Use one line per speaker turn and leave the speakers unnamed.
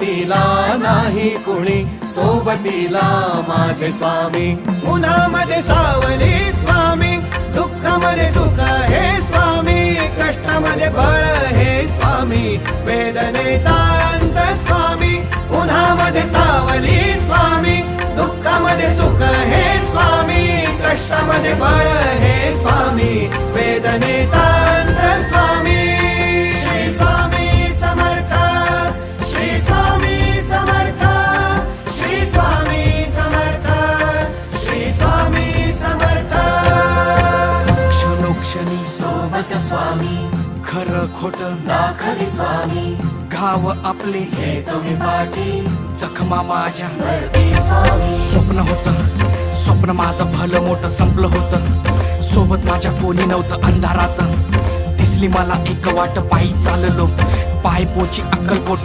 सोबतीला नाही कुणी, सोबतीला माझे स्वामी. उन्हामध्ये सावली स्वामी, दुःखामध्ये सुख हे स्वामी, कष्टामध्ये बळ हे स्वामी, वेदनेचा अंत स्वामी. उन्हामध्ये सावली स्वामी, दुःखामध्ये सुख हे स्वामी, कष्टामध्ये बळ हे स्वामी, वेदनेचा अंत स्वामी. श्री स्वामी समर्थ, श्री स्वामी समर्थ, श्री स्वामी समर्थ, श्री स्वामी समर्थ.
क्षणोक्षणी
सोबत स्वामी,
खरं खोट
दाखले स्वामी,
घाव आपले
हे तुम्ही पाठी
जखमा माझ्या.
भरती स्वामी.
स्वप्न होतं, स्वप्न माझं भलं मोठं संपलं होतं. सोबत माझ्या कोणी नव्हतं अंधारात. दिसली मला एक वाट, पायी चाललो पाय पोची अक्कलकोट.